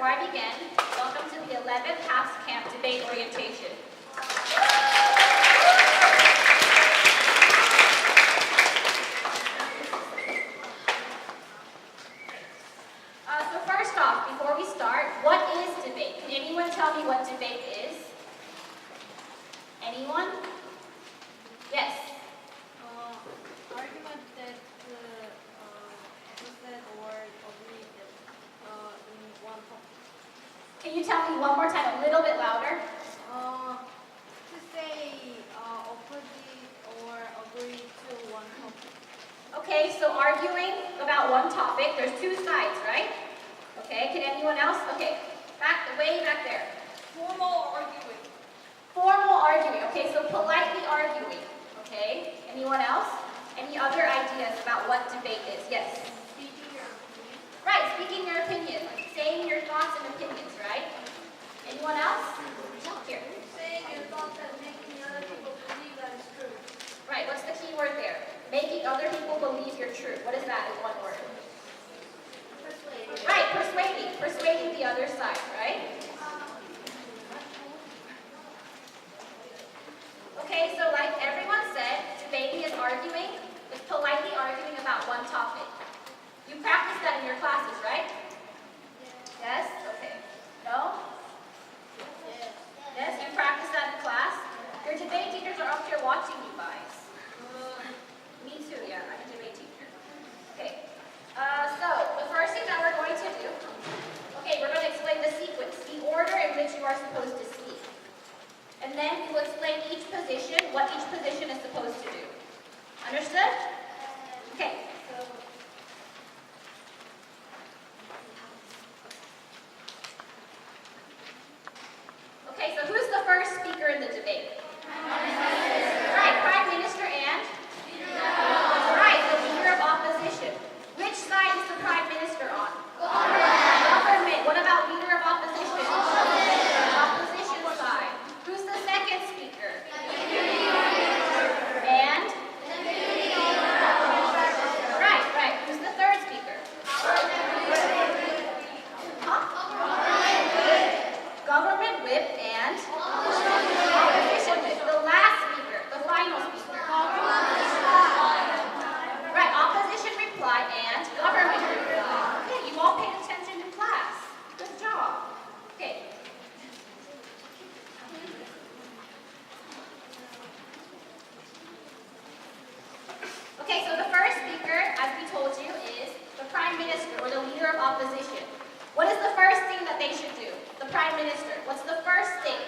before I begin, welcome to the 11th HAPS Camp Debate Orientation. So first off, before we start, what is debate? Can anyone tell me what debate is? Anyone? Yes. Argument that opposite or agree in one topic. Can you tell me one more time, a little bit louder? To say opposite or agree to one topic. Okay, so arguing about one topic, there's two sides, right? Okay, can anyone else? Okay, way back there. Formal arguing. Formal arguing, okay, so politely arguing, okay? Anyone else? Any other ideas about what debate is? Yes? Speaking your opinion. Right, speaking your opinion, like saying your thoughts and opinions, right? Anyone else? Here. Saying your thoughts and making other people believe that it's true. Right, what's the key word there? Making other people believe you're true. What is that in one word? Persuading. Right, persuading. Persuading the other side, right? Okay, so like everyone said, debating is arguing, is politely arguing about one topic. You practice that in your classes, right? Yes? Okay. No? Yes, you practice that in class? Your debate teachers are up here watching you guys. Me too, yeah, I'm a debate teacher. Okay, so the first thing that we're going to do, okay, we're going to explain the sequence, the order in which you are supposed to speak. And then we will explain each position, what each position is supposed to do. Understood? Okay. Okay, so who's the first speaker in the debate? Right, Prime Minister and? Right, the leader of opposition. Which side is the Prime Minister on? Government. What about leader of opposition? Opposition side. Who's the second speaker? And? Right. Who's the third speaker? Huh? Government whip and? Opposition whip. The last speaker, the final speaker. Right, opposition reply and government reply. Okay, you all paid attention in class. Good job. Okay. Okay, so the first speaker, as we told you, is the Prime Minister or the leader of opposition. What is the first thing that they should do? The Prime Minister. What's the first thing?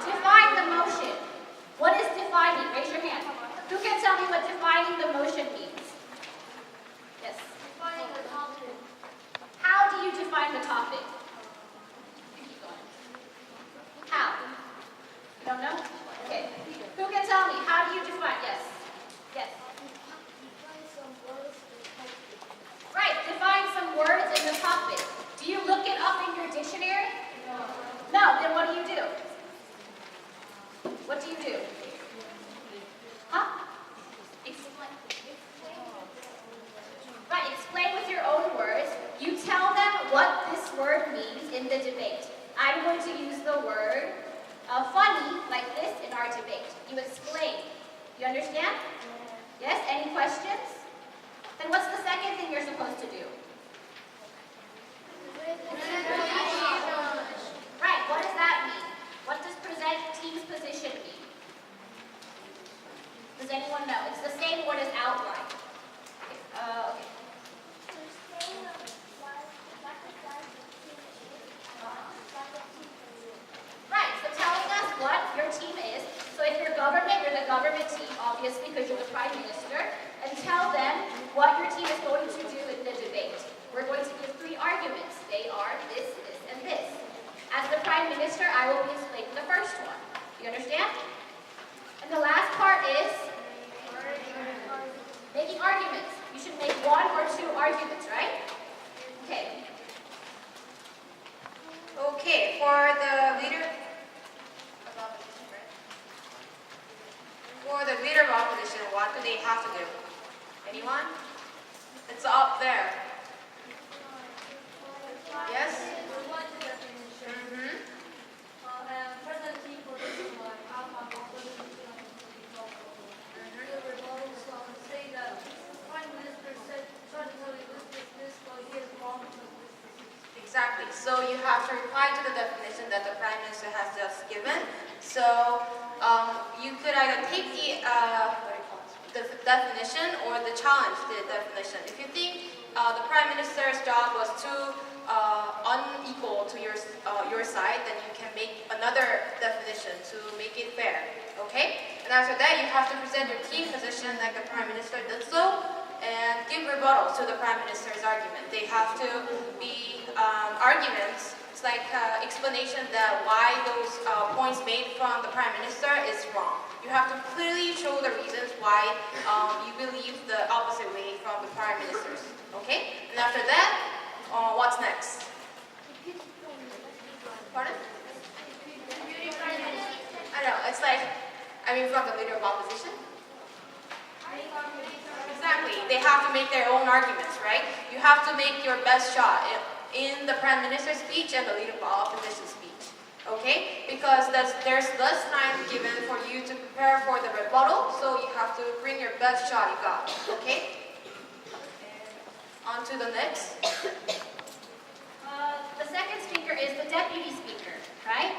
Define the motion. What is defining? Raise your hand. Who can tell me what defining the motion means? Yes. Defining the topic. How do you define the topic? Keep going. How? You don't know? Okay. Who can tell me? How do you define? Yes. Yes. Right. Define some words in the topic. Do you look it up in your dictionary? No. Then what do you do? What do you do? Huh? Explain. Right, explain with your own words. You tell them what this word means in the debate. I'm going to use the word funny like this in our debate. You explain. You understand? Yes? Any questions? Then what's the second thing you're supposed to do? Right, what does that mean? What does present team's position mean? Does anyone know? It's the same word as outline. Okay. Right, so telling us what your team is. So if you're government, you're the government team, obviously, because you're the Prime Minister. And tell them what your team is going to do in the debate. We're going to give 3 arguments. They are this, and this. As the Prime Minister, I will be explaining the first one. You understand? And the last part is making arguments. You should make 1 or 2 arguments, right? Okay. Okay, for the leader of opposition, what do they have to do? Anyone? It's up there. Yes? Exactly. So you have to reply to the definition that the Prime Minister has just given. So you could either take the definition or the challenge the definition. If you think the Prime Minister's job was too unequal to your side, then you can make another definition to make it fair. Okay? And after that, you have to present your team position like the Prime Minister did so, and give rebuttal to the Prime Minister's argument. They have to be arguments. It's like explanation that why those points made from the Prime Minister is wrong. You have to clearly show the reasons why you believe the opposite way from the Prime Ministers. Okay? And after that, what's next? Pardon? I know, it's like, from the leader of opposition. Exactly. They have to make their own arguments, right? You have to make your best shot in the Prime Minister's speech and the leader of opposition speech. Okay? Because there's less time given for you to prepare for the rebuttal, so you have to bring your best shot you got. Okay? On to the next. The second speaker is the deputy speaker, right?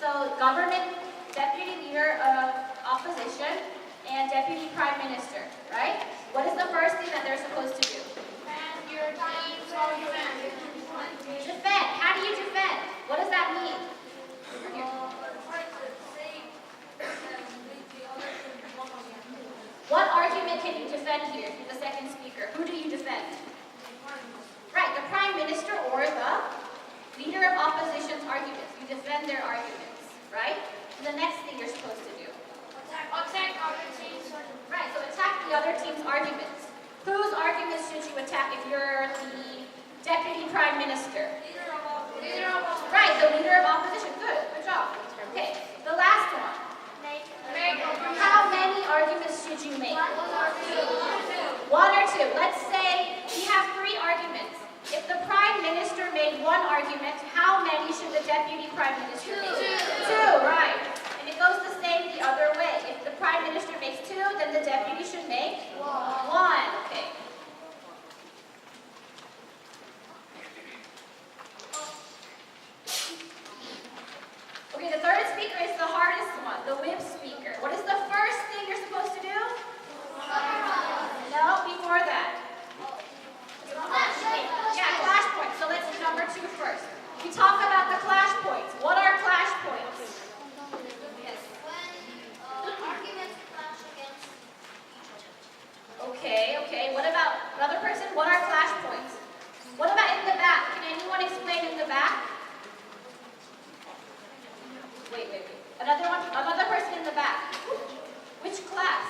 So government deputy leader of opposition and deputy prime minister, right? What is the first thing that they're supposed to do? Defend. How do you defend? What does that mean? What argument can you defend here? The second speaker. Who do you defend? Right, the prime minister or the leader of opposition's arguments. You defend their arguments, right? And the next thing you're supposed to do. Attack other teams. Right, so attack the other team's arguments. Whose arguments should you attack if you're the deputy prime minister? Right, the leader of opposition. Good job. Okay, the last one. How many arguments should you make? One or two. Let's say we have 3 arguments. If the prime minister made 1 argument, how many should the deputy prime minister make? 2, right. And it goes the same the other way. If the prime minister makes 2, then the deputy should make 1. Okay. Okay, the third speaker is the hardest one, the whip speaker. What is the first thing you're supposed to do? No, before that. Yeah, clash points. So let's do number 2 first. We talk about the clash points. What are clash points? Okay. What about another person? What are clash points? What about in the back? Can anyone explain in the back? Wait. Another person in the back. Which class?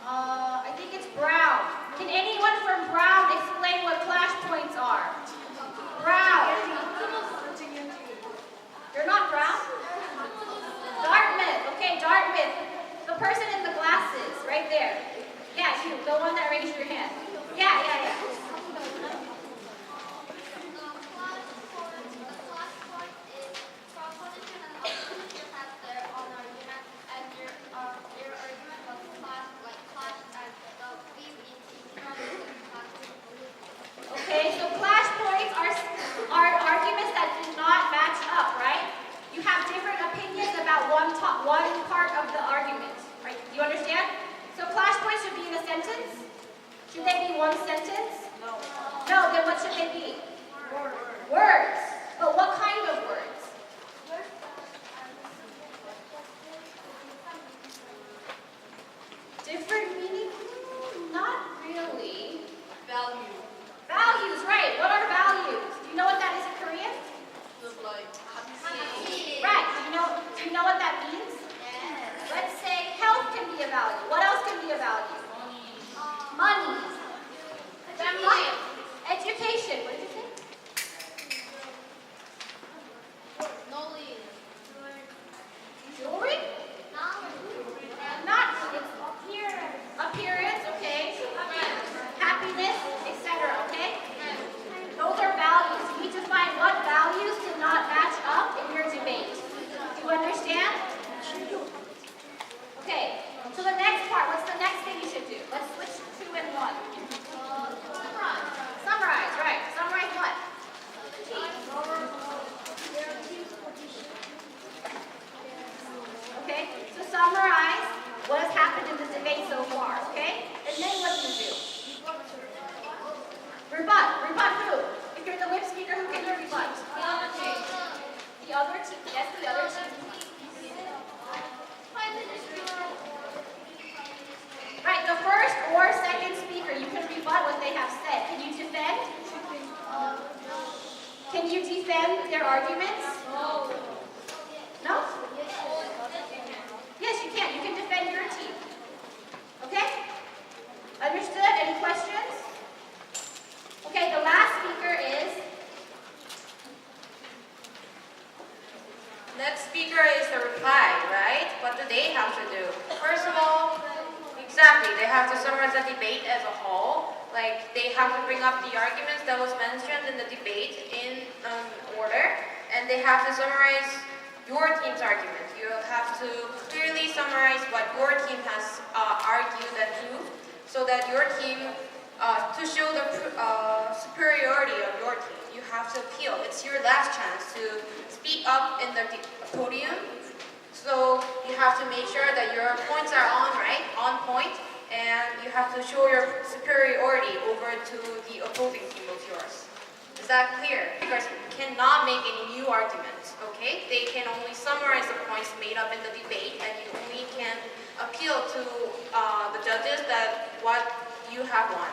I think it's Brown. Can anyone from Brown explain what clash points are? Brown. You're not Brown? Dartmouth. Okay, Dartmouth. The person in the glasses, right there. Yeah, you, the one that raised your hand. Yeah. Okay, so clash points are arguments that do not match up, right? You have different opinions about one part of the argument, right? Do you understand? So clash points should be in a sentence? Should they be one sentence? No, then what should they be? Words. But what kind of words? Different meaning? Not really. Values, right. What are values? Do you know what that is in Korean? Right. Do you know what that means? Yes. Let's say health can be a value. What else can be a value? Money. Education. What did you say? Can you defend their arguments? No? Yes, you can. You can defend your team. Okay? Understood? Any questions? Okay, the last speaker is... Next speaker is the reply, right? What do they have to do? First of all, exactly, they have to summarize the debate as a whole. Like, they have to bring up the arguments that was mentioned in the debate in order, and they have to summarize your team's argument. You have to clearly summarize what your team has argued and proved, so that your team, to show the superiority of your team, you have to appeal. It's your last chance to speak up in the podium. So you have to make sure that your points are on point, and you have to show your superiority over to the opposing team of yours. Is that clear? Because cannot make any new arguments, okay? They can only summarize the points made up in the debate, and you only can appeal to the judges that what you have won,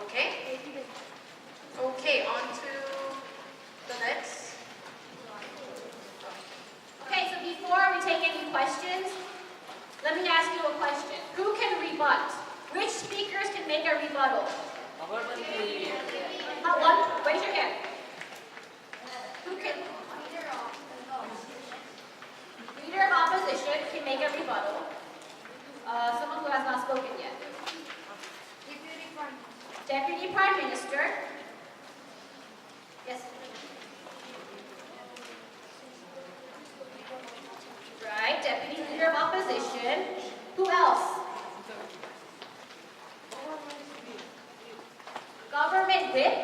okay? Okay, on to the next. Okay, so before we take any questions, let me ask you a question. Who can rebut? Which speakers can make a rebuttal? One? Raise your hand. Who can? Leader of opposition can make a rebuttal. Someone who has not spoken yet. Deputy Prime Minister. Yes. Right, Deputy Leader of Opposition. Who else? Government Whip.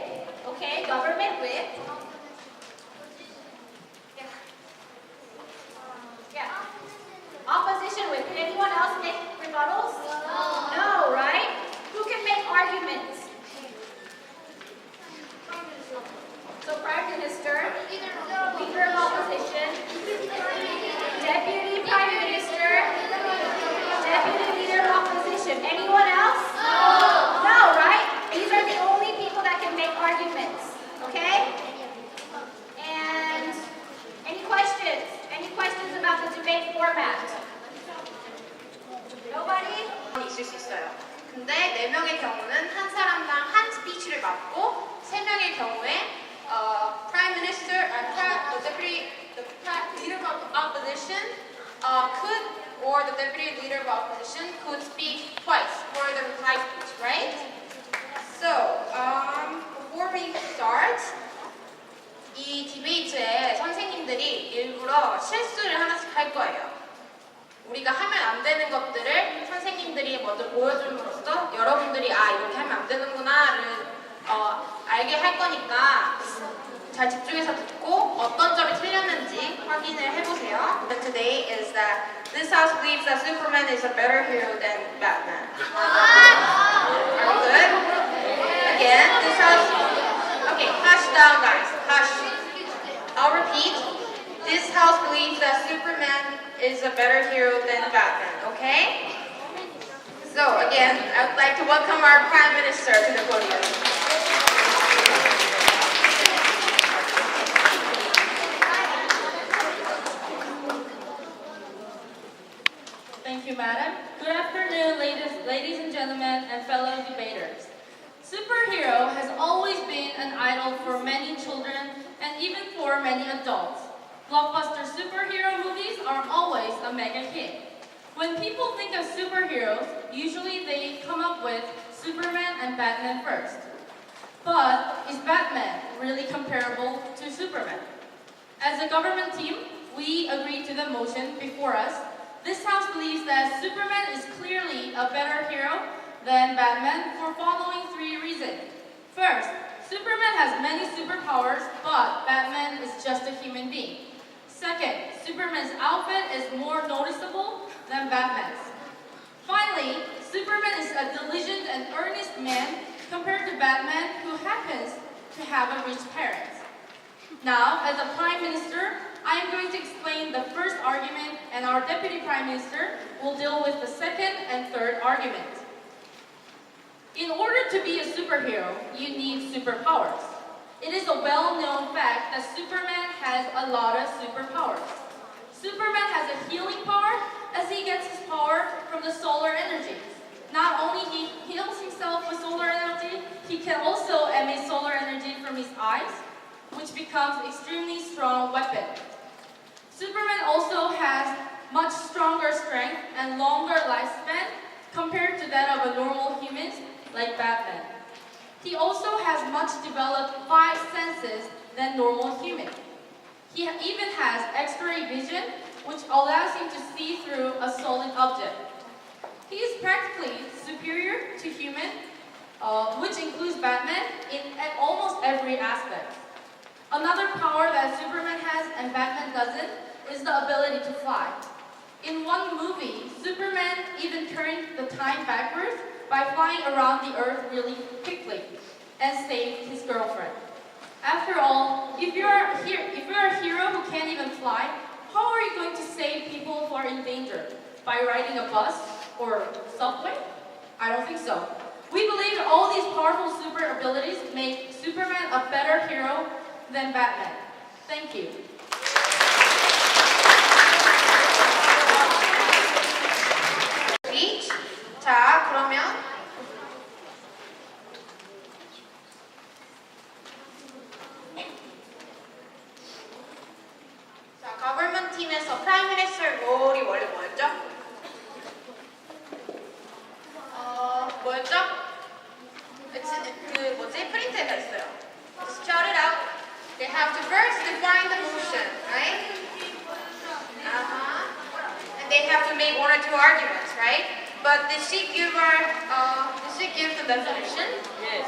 Okay, Government Whip. Yeah. Opposition Whip. Can anyone else make rebuttals? No, right? Who can make arguments? So Prime Minister, Leader of Opposition, Deputy Prime Minister, Deputy Leader of Opposition. Anyone else? No, right? These are the only people that can make arguments. Okay? And any questions? Any questions about the debate format? Nobody? 있을 수 있어요. 근데 4명의 경우는 한 사람당 한 스피치를 맡고 3명의 경우에 Prime Minister and the Leader of Opposition could, or the Deputy Leader of Opposition could speak twice for the reply speech, right? So, before we start, 이 디베이트에 선생님들이 일부러 실수를 하나씩 할 거예요. 우리가 하면 안 되는 것들을 선생님들이 먼저 보여줌으로써 여러분들이 이렇게 하면 안 되는구나를 알게 할 거니까 잘 집중해서 듣고 어떤 점이 틀렸는지 확인을 해보세요. Today is that this house believes that Superman is a better hero than Batman. Are we good? Again, this house... Okay, hush down guys, hush. I'll repeat. This house believes that Superman is a better hero than Batman, okay? So again, I would like to welcome our Prime Minister to the podium. Thank you, Madam. Good afternoon, ladies and gentlemen, and fellow debaters. Superhero has always been an idol for many children and even for many adults. Blockbuster superhero movies are always a mega hit. When people think of superheroes, usually they come up with Superman and Batman first. But is Batman really comparable to Superman? As a government team, we agreed to the motion before us. This House believes that Superman is clearly a better hero than Batman for following 3 reasons. First, Superman has many superpowers, but Batman is just a human being. Second, Superman's outfit is more noticeable than Batman's. Finally, Superman is a diligent and earnest man compared to Batman, who happens to have a rich parents. Now, as a Prime Minister, I am going to explain the first argument, and our Deputy Prime Minister will deal with the second and third argument. In order to be a superhero, you need superpowers. It is a well-known fact that Superman has a lot of superpowers. Superman has a healing power as he gets his power from the solar energy. Not only he heals himself with solar energy, he can also emit solar energy from his eyes, which becomes an extremely strong weapon. Superman also has much stronger strength and longer lifespan compared to that of a normal humans like Batman. He also has much developed 5 senses than normal humans. He even has X-ray vision, which allows him to see through a solid object. He is practically superior to human, which includes Batman at almost every aspect. Another power that Superman has and Batman doesn't is the ability to fly. In one movie, Superman even turned the time backwards by flying around the earth really quickly and saved his girlfriend. After all, if you're a hero who can't even fly, how are you going to save people who are in danger? By riding a bus or subway? I don't think so. We believe all these powerful super abilities make Superman a better hero than Batman. Thank you. Speech. 자, 그러면 government 팀에서 Prime Minister 롤이 원래 뭐였죠? 뭐였죠? 프린트에다 있어요. Shout it out. They have to first define the motion, right? And they have to make 1 or 2 arguments, right? But did she give the definition? Yes.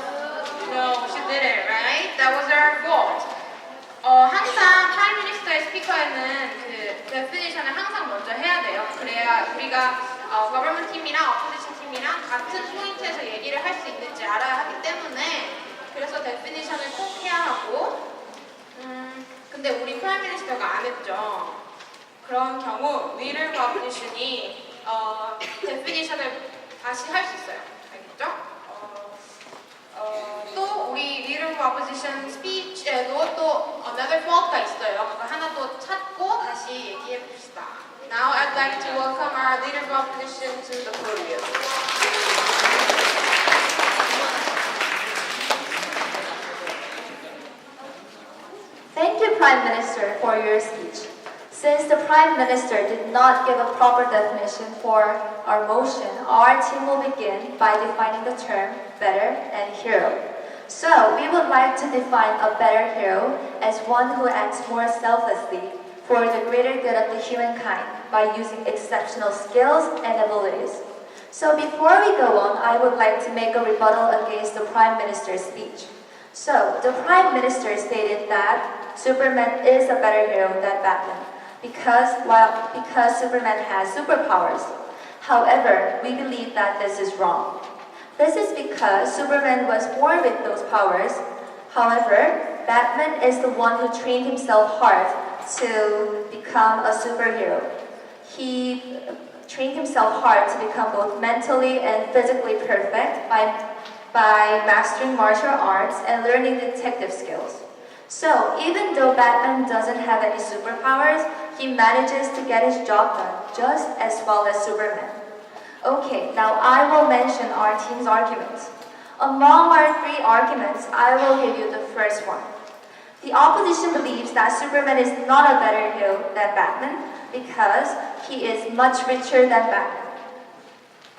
No, she didn't, right? That was her fault. 항상 프라임 미니스터의 스피커에는 그 데피니션을 항상 먼저 해야 돼요. 그래야 우리가 거버먼트 팀이랑 어포지션 팀이랑 같은 포인트에서 얘기를 할 수 있는지 알아야 하기 때문에 그래서 데피니션을 꼭 해야 하고 근데 우리 프라임 미니스터가 안 했죠. 그런 경우 리더과 포지션이 데피니션을 다시 할 수 있어요. 알겠죠? 또 우리 리더과 포지션 스피치에도 또 another fault가 있어요. 그거 하나 또 찾고 다시 얘기해 봅시다. Now I'd like to welcome our leader of opposition to the podium. Thank you, Prime Minister, for your speech. Since the Prime Minister did not give a proper definition for our motion, our team will begin by defining the term better and hero. So, we would like to define a better hero as one who acts more selflessly for the greater good of the humankind by using exceptional skills and abilities. So, before we go on, I would like to make a rebuttal against the Prime Minister's speech. So, the Prime Minister stated that Superman is a better hero than Batman because Superman has superpowers. However, we believe that this is wrong. This is because Superman was born with those powers. However, Batman is the one who trained himself hard to become a superhero. He trained himself hard to become both mentally and physically perfect by mastering martial arts and learning detective skills. So, even though Batman doesn't have any superpowers, he manages to get his job done just as well as Superman. Okay, now I will mention our team's arguments. Among our 3 arguments, I will give you the first one. The opposition believes that Superman is not a better hero than Batman because he is much richer than Batman.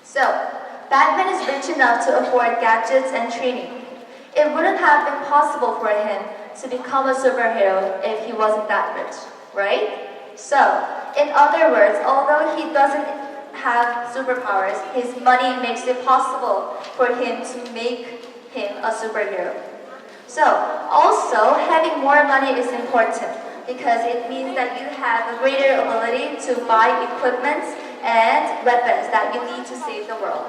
So, Batman is rich enough to afford gadgets and training. It wouldn't have been possible for him to become a superhero if he wasn't that rich, right? So, in other words, although he doesn't have superpowers, his money makes it possible for him to make him a superhero. So, also, having more money is important because it means that you have a greater ability to buy equipment and weapons that you need to save the world.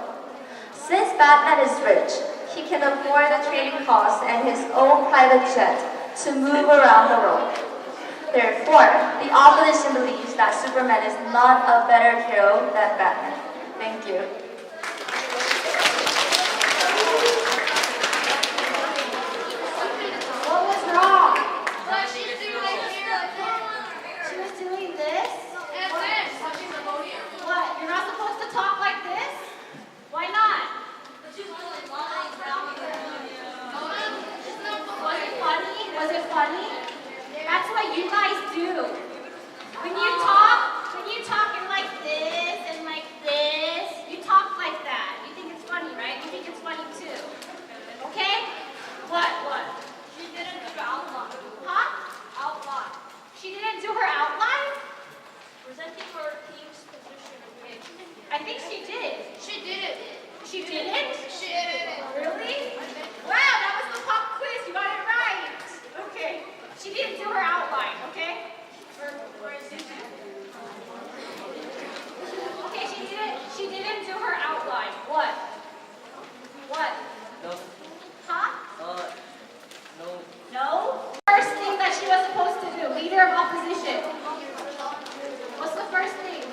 Since Batman is rich, he can afford the training costs and his own private jet to move around the world. Therefore, the opposition believes that Superman is not a better hero than Batman. Thank you. What was funny? That's what you guys do. When you talk, you're like this and like this. You talk like that. You think it's funny, right? You think it's funny too. Okay? What? She didn't do her outline. Huh? Outline. She didn't do her outline? Presenting her team's position. I think she did. She did it. She didn't? She did. Really? Wow, that was the pop quiz. You got it right. Okay. She didn't do her outline, okay? Okay, she didn't do her outline. What? No. Huh? No. No? First thing that she was supposed to do, leader of opposition. What's the first thing?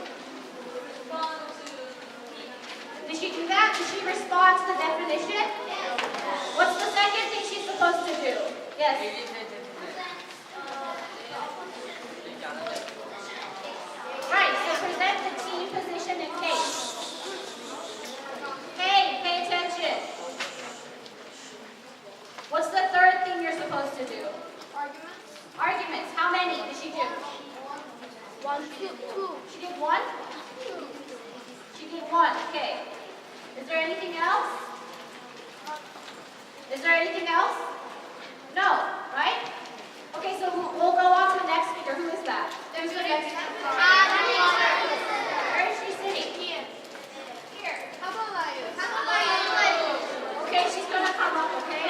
Did she do that? Did she respond to the definition? What's the second thing she's supposed to do? Yes. Right, so present the team position and case. Hey, pay attention. What's the third thing you're supposed to do? Arguments. How many did she do? Two. She did one? She did one, okay. Is there anything else? Is there anything else? No, right? Okay, so we'll go on to the next speaker. Who is that? There's the next Where is she sitting? Here. How about you? Okay, she's gonna come up, okay?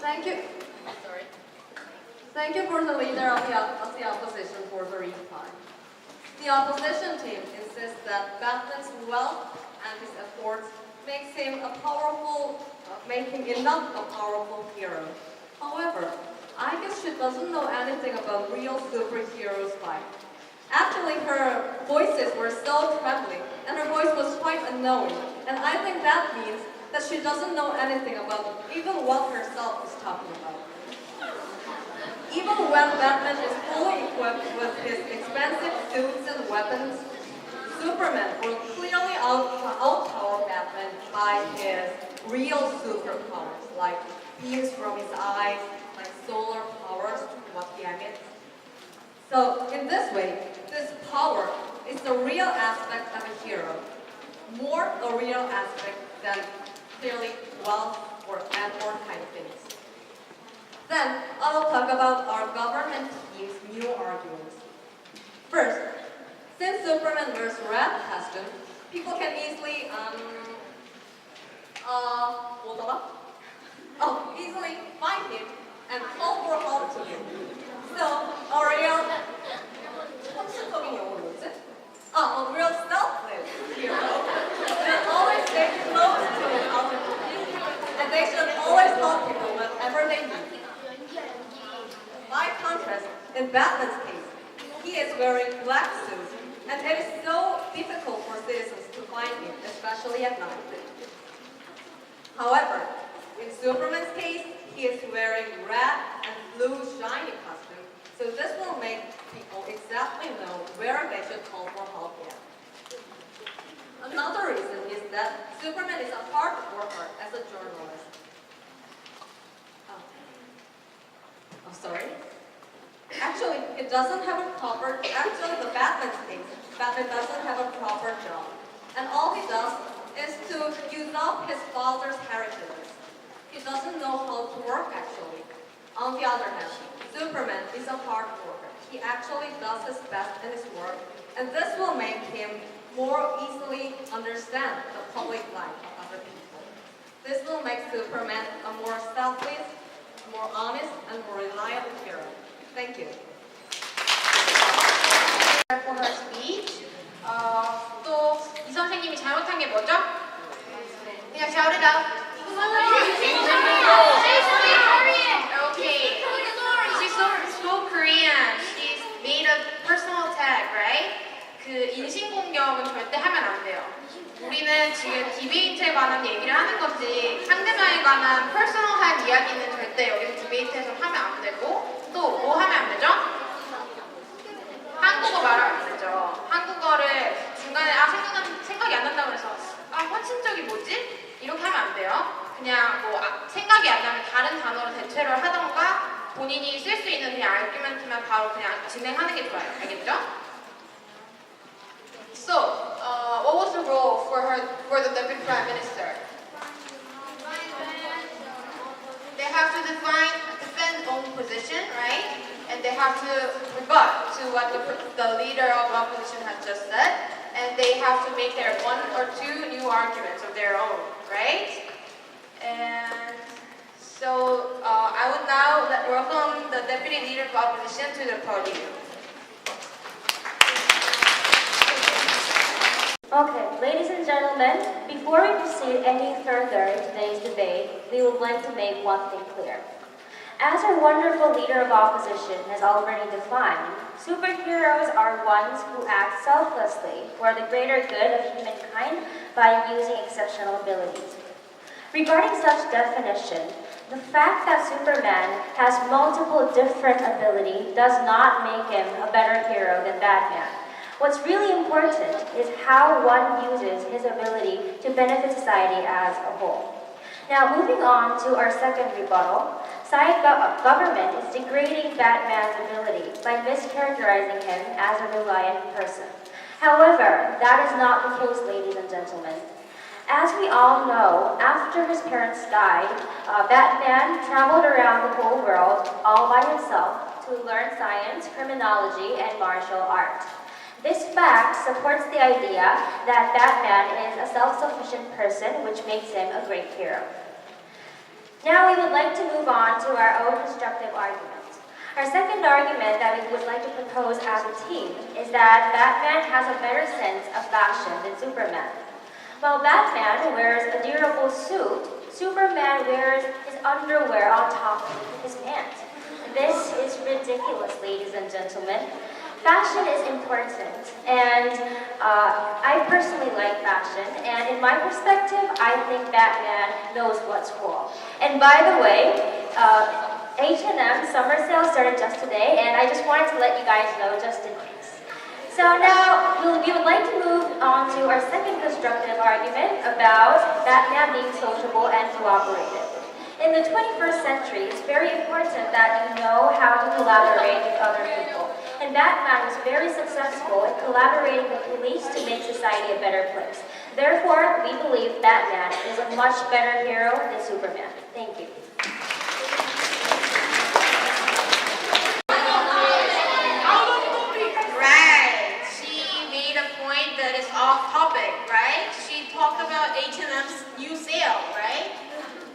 Thank you. Thank you for the leader of the opposition for the reply. The opposition team insists that Batman's wealth and his efforts make him not a powerful hero. However, I guess she doesn't know anything about real superheroes fight. Actually, her voices were so trembling, and her voice was quite annoying, and I think that means that she doesn't know anything about even what herself is talking about. Even when Batman is fully equipped with his expensive suits and weapons, Superman will clearly outpower Batman by his real superpowers, like beams from his eyes, like solar powers, what he emits. So, in this way, this power is the real aspect of a hero, more a real aspect than clearly wealth or kind of things. Then, I will talk about our government team's new arguments. First, since Superman wears red costume, people can easily, easily find him and call for help to him. So, a real selfless hero should always stay close to other people, and they should always help people whenever they need. By contrast, in Batman's case, he is wearing black suit, and it is so difficult for citizens to find him, especially at night. However, in Superman's case, he is wearing red and blue shiny costume, so this will make people exactly know where they should call for help at. Another reason is that Superman is a hard worker as a journalist. Sorry? Actually, it doesn't have a proper, the Batman's case, Batman doesn't have a proper job. And all he does is to use up his father's heritages. He doesn't know how to work, actually. On the other hand, Superman is a hard worker. He actually does his best in his work, and this will make him more easily understand the public life of other people. This will make Superman a more selfless, more honest, and more reliable hero. Thank you. For her speech. 또 이 선생님이 잘못한 게 뭐죠? 그냥 shout it out. Okay. She's so Korean. She's made a personal attack, right? 그 인신공격은 절대 하면 안 돼요. 우리는 지금 디베이트에 관한 얘기를 하는 거지 상대방에 관한 퍼스널한 이야기는 절대 여기서 디베이트에서 하면 안 되고 또 뭐 하면 안 되죠? 바로 그냥 진행하는 게 좋아요. 알겠죠? So, what was the role for the Deputy Prime Minister? They have to defend own position, right? And they have to rebut to what the leader of opposition has just said. And they have to make their one or two new arguments of their own, right? And so I would now welcome the Deputy Leader of Opposition to the podium. Okay, ladies and gentlemen, before we proceed any further in today's debate, we would like to make one thing clear. As our wonderful leader of opposition has already defined, superheroes are ones who act selflessly for the greater good of humankind by using exceptional abilities. Regarding such definition, the fact that Superman has multiple different abilities does not make him a better hero than Batman. What's really important is how one uses his ability to benefit society as a whole. Now, moving on to our second rebuttal, side government is degrading Batman's ability by mischaracterizing him as a reliant person. However, that is not the case, ladies and gentlemen. As we all know, after his parents died, Batman traveled around the whole world all by himself to learn science, criminology, and martial art. This fact supports the idea that Batman is a self-sufficient person, which makes him a great hero. Now we would like to move on to our own constructive argument. Our second argument that we would like to propose as a team is that Batman has a better sense of fashion than Superman. While Batman wears a durable suit, Superman wears his underwear on top of his pants. This is ridiculous, ladies and gentlemen. Fashion is important, and I personally like fashion, and in my perspective, I think Batman knows what's cool. And by the way, H&M summer sale started just today, and I just wanted to let you guys know just in case. So now, we would like to move on to our second constructive argument about Batman being sociable and cooperative. In the 21st century, it's very important that you know how to collaborate with other people. And Batman was very successful in collaborating with police to make society a better place. Therefore, we believe Batman is a much better hero than Superman. Thank you. Right. She made a point that is off topic, right? She talked about H&M's new sale, right?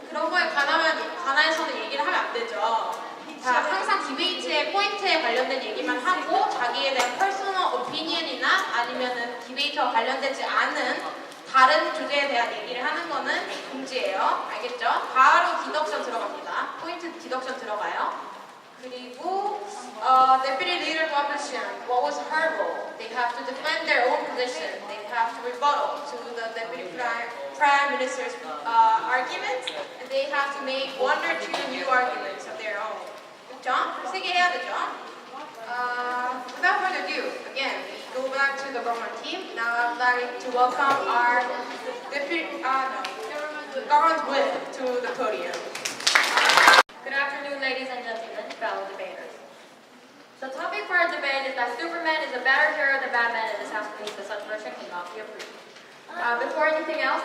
그런 거에 관해서는 얘기를 하면 안 되죠. 자, 항상 디베이트의 포인트에 관련된 얘기만 하고 자기에 대한 퍼스널 오피니언이나 아니면은 디베이트와 관련되지 않은 다른 주제에 대한 얘기를 하는 거는 금지예요. 알겠죠? 바로 디덕션 들어갑니다. 포인트 디덕션 들어가요. 그리고 Deputy Leader of Opposition, what was her role? They have to defend their own position. They have to rebuttal to the Deputy Prime Minister's arguments, and they have to make one or two new arguments of their own. 그렇죠? 세 개 해야 되죠? Without further ado, again, we go back to the government team. Now I'd like to welcome our government whip to the podium. Good afternoon, ladies and gentlemen, fellow debaters. The topic for our debate is that Superman is a better hero than Batman, and this House believes that such version cannot be approved. Before anything else,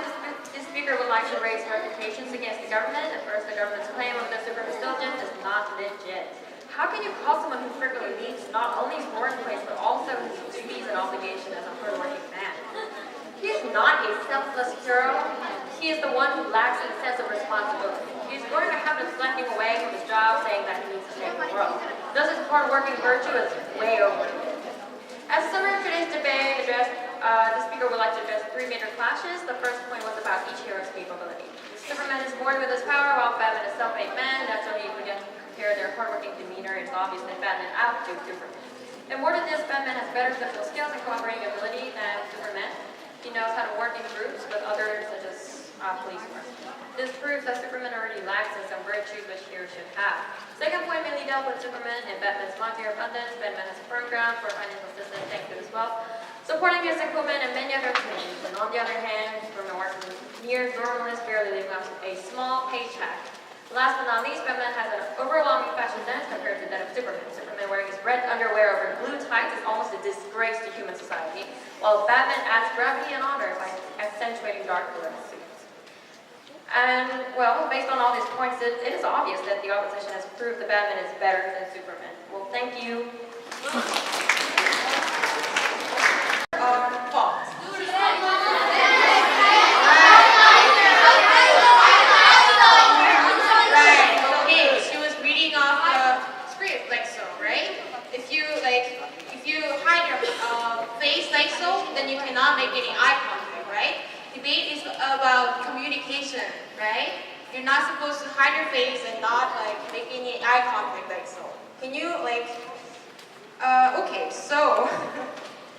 this speaker would like to raise verifications against the government. At first, the government's claim of the Superman indulgence is not legit. How can you call someone who frequently leaves not only his workplace, but also his duties and obligation as a hardworking man? He is not a selfless hero. He is the one who lacks a sense of responsibility. He is going to have been slacking away from his job, saying that he needs to save the world. Thus, his hard-working virtue is way overrated. As a summary of today's debate, the speaker would like to address three major clashes. The first point was about each hero's capability. Superman is born with his power, while Batman is a self-made man. Naturally, if we can compare their hard-working demeanor, it's obvious that Batman outdoes Superman. And more than this, Batman has better social skills and cooperating ability than Superman. He knows how to work in groups with others, such as police work. This proves that Superman already lacks in some virtues which heroes should have. Second point mainly dealt with Superman and Batman's monetary abundance. Batman has a program for financial assistance thanks to his wealth, supporting his equipment and many other things. And on the other hand, Superman works as near normalist, barely living off a small paycheck. Last but not least, Batman has an overwhelming fashion sense compared to that of Superman. Superman wearing his red underwear over blue tights is almost a disgrace to human society, while Batman adds gravity and honor by accentuating dark blue suits. And, well, based on all these points, it is obvious that the opposition has proved that Batman is better than Superman. Well, thank you. Paul. Right. Okay. She was reading off the script like so, right? If you hide your face like so, then you cannot make any eye contact, right? Debate is about communication, right? You're not supposed to hide your face and not make any eye contact like so. Can you okay, so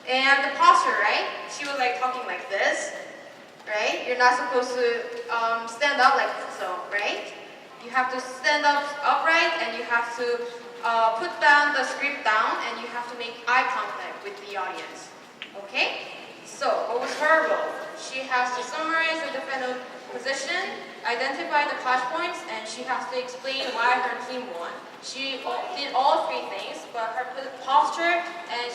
and the posture, right? She was talking like this, right? You're not supposed to stand up like so, right? You have to stand up upright and you have to put down the script down and you have to make eye contact with the audience. Okay? So, what was her role? She has to summarize the defendant position, identify the clash points, and she has to explain why her team won. She did all three things, but her posture and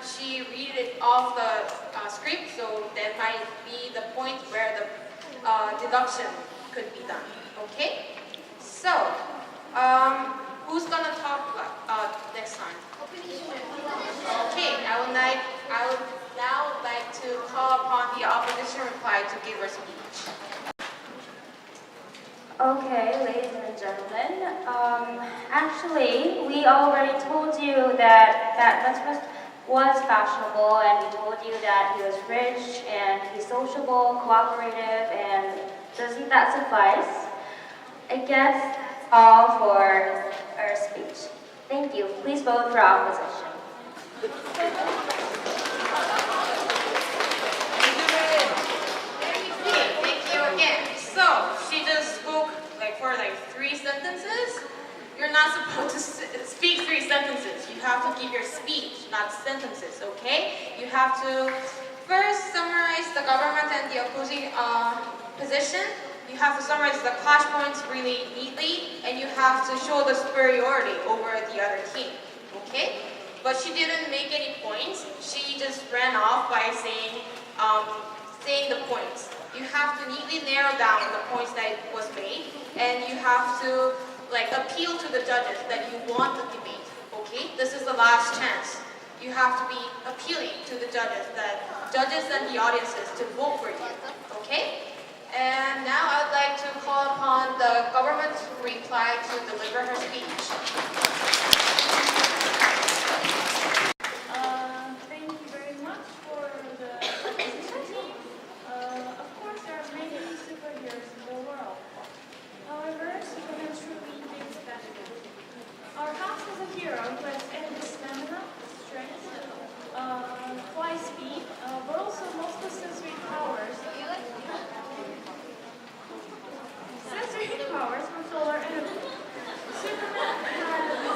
she read it off the script, so that might be the point where the deduction could be done. Okay? So, who's gonna talk next time? Okay, I would now like to call upon the opposition reply to give her speech. Okay, ladies and gentlemen, actually, we already told you that Batman was fashionable, and we told you that he was rich, and he's sociable, cooperative, and doesn't that suffice? I guess that's all for our speech. Thank you. Please vote for opposition. Thank you again. So, she just spoke for 3 sentences. You're not supposed to speak 3 sentences. You have to keep your speech, not sentences, okay? You have to first summarize the government and the opposing position. You have to summarize the clash points really neatly, and you have to show the superiority over the other team, okay? But she didn't make any points. She just ran off by saying the points. You have to neatly narrow down the points that was made, and you have to appeal to the judges that you want the debate, okay? This is the last chance. You have to be appealing to the judges and the audiences to vote for you, okay? And now I'd like to call upon the government to reply to deliver her speech. Thank you very much for the opposition team. Of course, there are many superheroes in the world. However, Superman truly is Batman. Our house is a hero who has endless stamina, strength, fly speed, but also multiple sensory powers. Sensory powers from solar energy. Superman has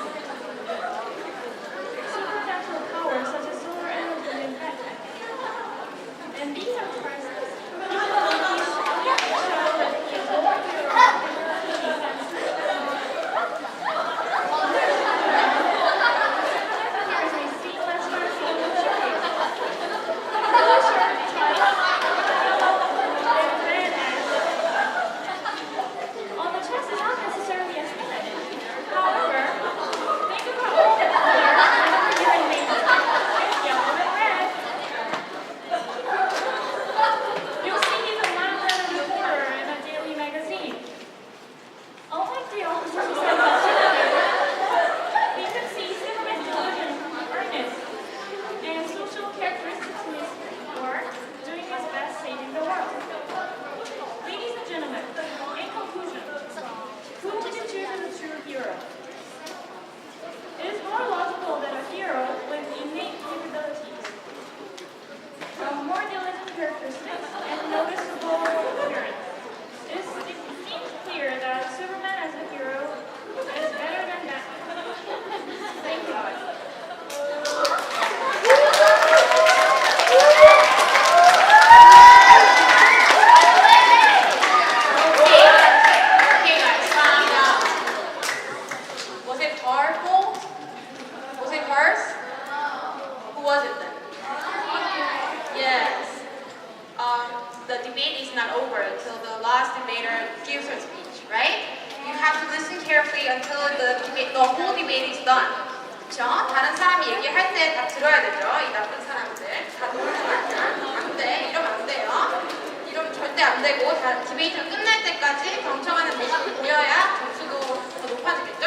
때 다 들어야 되죠. 이 나쁜 사람들. 다 놀지 말자. 안 돼. 이러면 안 돼요. 이러면 절대 안 되고 다 디베이트가 끝날 때까지 경청하는 모습을 보여야 점수도 더 높아지겠죠?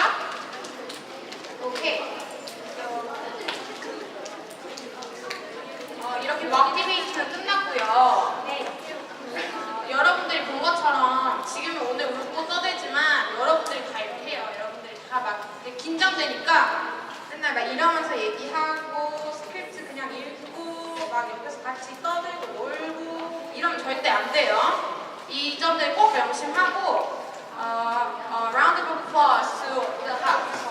오케이. 이렇게 막 디베이트는 끝났고요. 여러분들이 본 것처럼 지금은 오늘 울고 떠들지만 여러분들이 다 이렇게 해요. 여러분들이 다 막 긴장되니까 맨날 막 이러면서 얘기하고 스크립트 그냥 읽고 막 옆에서 같이 떠들고 놀고 이러면 절대 안 돼요. 이 점들 꼭 명심하고 round of applause to the house.